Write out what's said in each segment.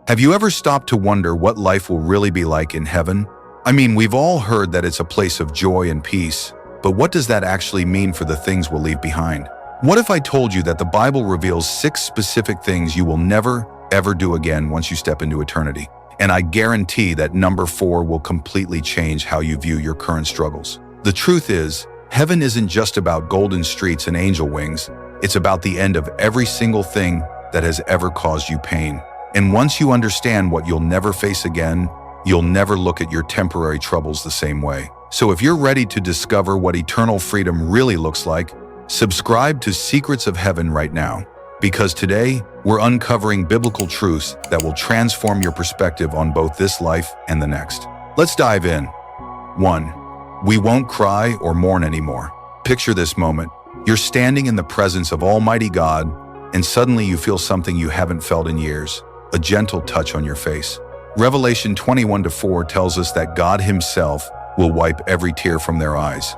Have you ever stopped to wonder what life will really be like in heaven? I mean, we've all heard that it's a place of joy and peace, but what does that actually mean for the things we'll leave behind? What if I told you that the Bible reveals 6 specific things you will never, ever do again once you step into eternity? And I guarantee that number 4 will completely change how you view your current struggles. The truth is, heaven isn't just about golden streets and angel wings. It's about the end of every single thing that has ever caused you pain. And once you understand what you'll never face again, you'll never look at your temporary troubles the same way. So if you're ready to discover what eternal freedom really looks like, subscribe to Secrets of Heaven right now. Because today, we're uncovering biblical truths that will transform your perspective on both this life and the next. Let's dive in. 1. We won't cry or mourn anymore. Picture this moment. You're standing in the presence of Almighty God, and suddenly you feel something you haven't felt in years. A gentle touch on your face. Revelation 21:4 tells us that God Himself will wipe every tear from their eyes.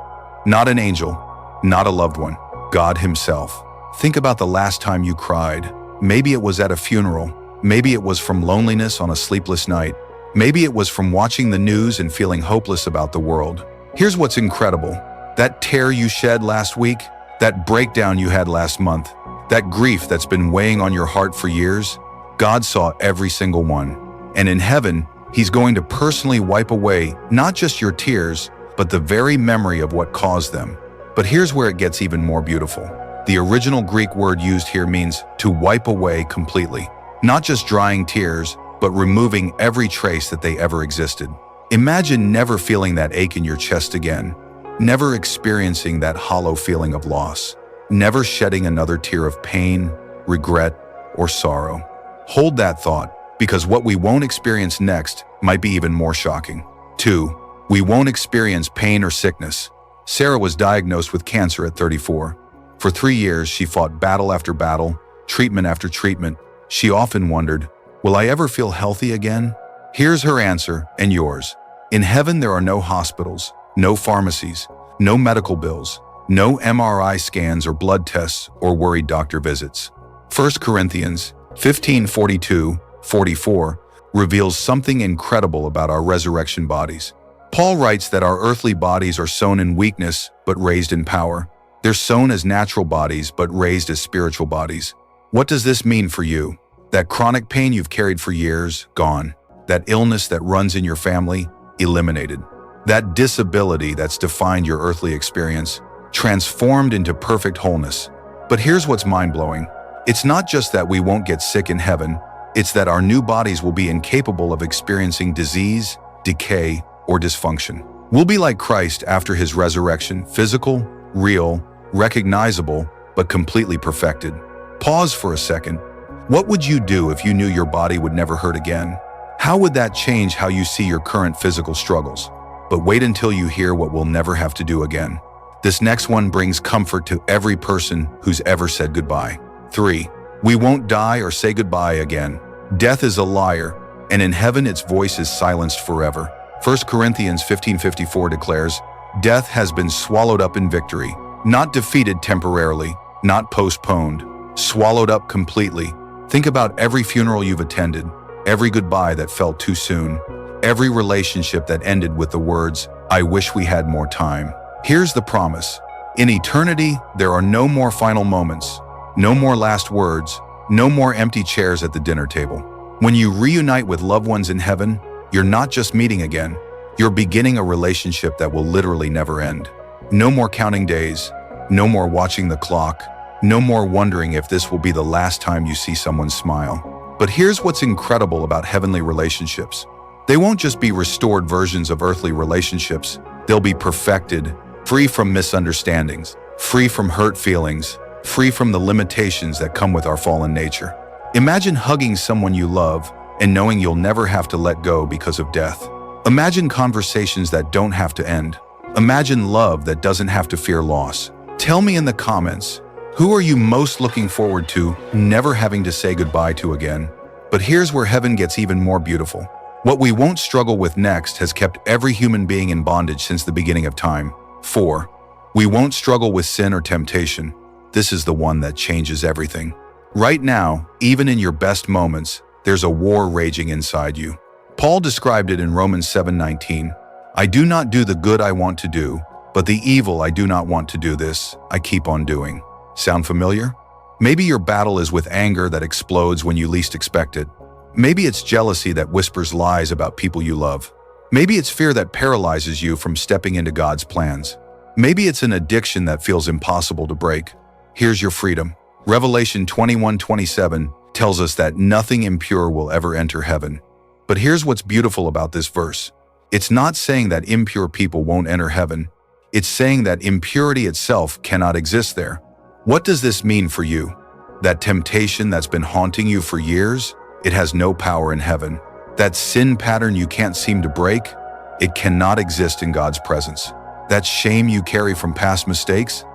Not an angel, not a loved one, God Himself. Think about the last time you cried. Maybe it was at a funeral. Maybe it was from loneliness on a sleepless night. Maybe it was from watching the news and feeling hopeless about the world. Here's what's incredible. That tear you shed last week, that breakdown you had last month, that grief that's been weighing on your heart for years, God saw every single one. And in heaven, He's going to personally wipe away not just your tears, but the very memory of what caused them. But here's where it gets even more beautiful. The original Greek word used here means to wipe away completely. Not just drying tears, but removing every trace that they ever existed. Imagine never feeling that ache in your chest again, never experiencing that hollow feeling of loss, never shedding another tear of pain, regret, or sorrow. Hold that thought, because what we won't experience next might be even more shocking. 2. We won't experience pain or sickness. Sarah was diagnosed with cancer at 34. For 3 years, she fought battle after battle, treatment after treatment. She often wondered, will I ever feel healthy again? Here's her answer, and yours. In heaven, there are no hospitals, no pharmacies, no medical bills, no MRI scans or blood tests or worried doctor visits. 1 Corinthians 15:42-44 reveals something incredible about our resurrection bodies. Paul writes that our earthly bodies are sown in weakness but raised in power. They're sown as natural bodies but raised as spiritual bodies. What does this mean for you? That chronic pain you've carried for years, gone. That illness that runs in your family, eliminated. That disability that's defined your earthly experience, transformed into perfect wholeness. But here's what's mind-blowing. It's not just that we won't get sick in heaven, it's that our new bodies will be incapable of experiencing disease, decay, or dysfunction. We'll be like Christ after His resurrection, physical, real, recognizable, but completely perfected. Pause for a second. What would you do if you knew your body would never hurt again? How would that change how you see your current physical struggles? But wait until you hear what we'll never have to do again. This next one brings comfort to every person who's ever said goodbye. 3. We won't die or say goodbye again. Death is a liar, and in heaven its voice is silenced forever. 1 Corinthians 15:54 declares, death has been swallowed up in victory, not defeated temporarily, not postponed, swallowed up completely. Think about every funeral you've attended, every goodbye that felt too soon, every relationship that ended with the words, I wish we had more time. Here's the promise. In eternity, there are no more final moments, no more last words, no more empty chairs at the dinner table. When you reunite with loved ones in heaven, you're not just meeting again, you're beginning a relationship that will literally never end. No more counting days, no more watching the clock, no more wondering if this will be the last time you see someone smile. But here's what's incredible about heavenly relationships. They won't just be restored versions of earthly relationships, they'll be perfected, free from misunderstandings, free from hurt feelings, free from the limitations that come with our fallen nature. Imagine hugging someone you love and knowing you'll never have to let go because of death. Imagine conversations that don't have to end. Imagine love that doesn't have to fear loss. Tell me in the comments, who are you most looking forward to never having to say goodbye to again? But here's where heaven gets even more beautiful. What we won't struggle with next has kept every human being in bondage since the beginning of time. 4. We won't struggle with sin or temptation. This is the one that changes everything. Right now, even in your best moments, there's a war raging inside you. Paul described it in Romans 7:19. I do not do the good I want to do, but the evil I do not want to do this, I keep on doing. Sound familiar? Maybe your battle is with anger that explodes when you least expect it. Maybe it's jealousy that whispers lies about people you love. Maybe it's fear that paralyzes you from stepping into God's plans. Maybe it's an addiction that feels impossible to break. Here's your freedom. Revelation 21:27 tells us that nothing impure will ever enter heaven. But here's what's beautiful about this verse. It's not saying that impure people won't enter heaven. It's saying that impurity itself cannot exist there. What does this mean for you? That temptation that's been haunting you for years, it has no power in heaven. That sin pattern you can't seem to break, it cannot exist in God's presence. That shame you carry from past mistakes,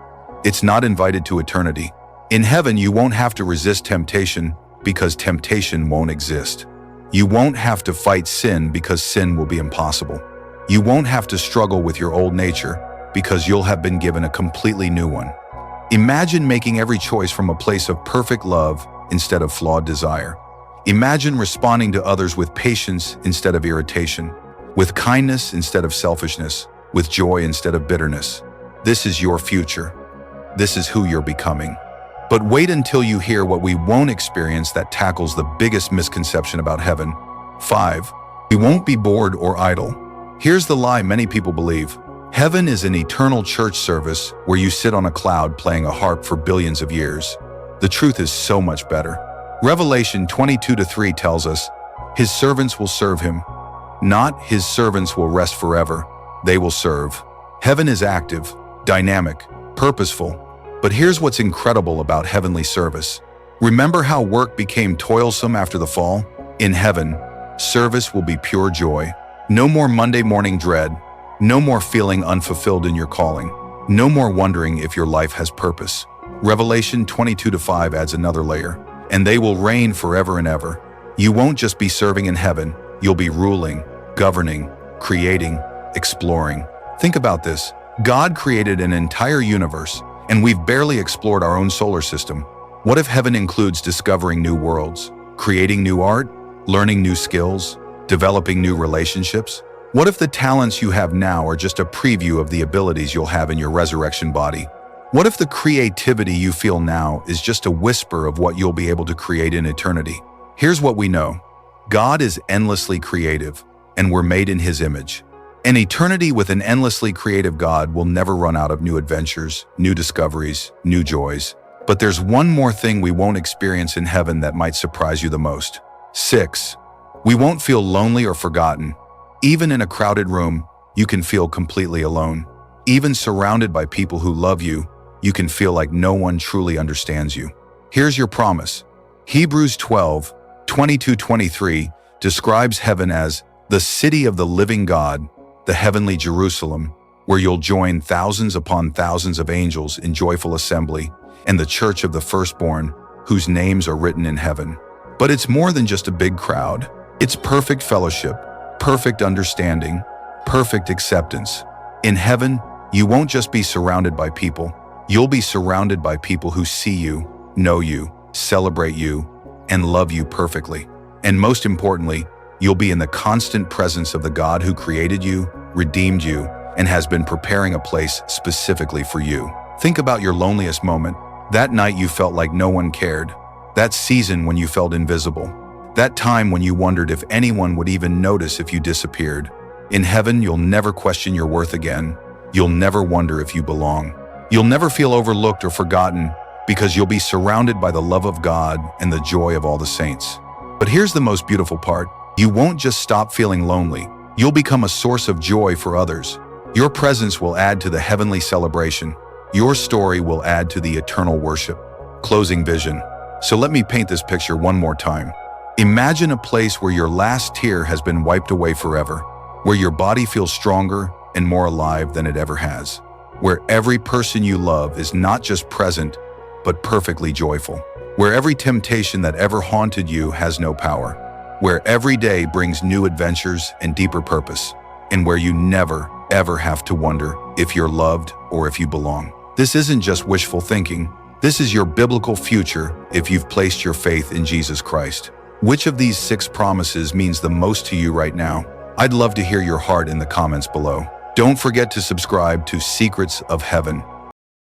it's not invited to eternity. In heaven, you won't have to resist temptation because temptation won't exist. You won't have to fight sin because sin will be impossible. You won't have to struggle with your old nature because you'll have been given a completely new one. Imagine making every choice from a place of perfect love instead of flawed desire. Imagine responding to others with patience instead of irritation, with kindness instead of selfishness, with joy instead of bitterness. This is your future. This is who you're becoming. But wait until you hear what we won't experience that tackles the biggest misconception about heaven. 5. We won't be bored or idle. Here's the lie many people believe. Heaven is an eternal church service where you sit on a cloud playing a harp for billions of years. The truth is so much better. Revelation 22:3 tells us, His servants will serve Him. Not His servants will rest forever. They will serve. Heaven is active, dynamic, purposeful. But here's what's incredible about heavenly service. Remember how work became toilsome after the fall? In heaven, service will be pure joy. No more Monday morning dread. No more feeling unfulfilled in your calling. No more wondering if your life has purpose. Revelation 22:5 adds another layer. And they will reign forever and ever. You won't just be serving in heaven. You'll be ruling, governing, creating, exploring. Think about this. God created an entire universe, and we've barely explored our own solar system. What if heaven includes discovering new worlds, creating new art, learning new skills, developing new relationships? What if the talents you have now are just a preview of the abilities you'll have in your resurrection body? What if the creativity you feel now is just a whisper of what you'll be able to create in eternity? Here's what we know. God is endlessly creative, and we're made in His image. An eternity with an endlessly creative God will never run out of new adventures, new discoveries, new joys. But there's one more thing we won't experience in heaven that might surprise you the most. 6. We won't feel lonely or forgotten. Even in a crowded room, you can feel completely alone. Even surrounded by people who love you, you can feel like no one truly understands you. Here's your promise. Hebrews 12:22-23 describes heaven as the city of the living God, the heavenly Jerusalem, where you'll join thousands upon thousands of angels in joyful assembly, and the church of the firstborn, whose names are written in heaven. But it's more than just a big crowd. It's perfect fellowship, perfect understanding, perfect acceptance. In heaven, you won't just be surrounded by people. You'll be surrounded by people who see you, know you, celebrate you, and love you perfectly. And most importantly, you'll be in the constant presence of the God who created you, redeemed you, and has been preparing a place specifically for you. Think about your loneliest moment. That night you felt like no one cared. That season when you felt invisible. That time when you wondered if anyone would even notice if you disappeared. In heaven, you'll never question your worth again. You'll never wonder if you belong. You'll never feel overlooked or forgotten because you'll be surrounded by the love of God and the joy of all the saints. But here's the most beautiful part. You won't just stop feeling lonely. You'll become a source of joy for others. Your presence will add to the heavenly celebration. Your story will add to the eternal worship. Closing vision. So let me paint this picture one more time. Imagine a place where your last tear has been wiped away forever, where your body feels stronger and more alive than it ever has, where every person you love is not just present, but perfectly joyful, where every temptation that ever haunted you has no power, where every day brings new adventures and deeper purpose, and where you never, ever have to wonder if you're loved or if you belong. This isn't just wishful thinking. This is your biblical future if you've placed your faith in Jesus Christ. Which of these 6 promises means the most to you right now? I'd love to hear your heart in the comments below. Don't forget to subscribe to Secrets of Heaven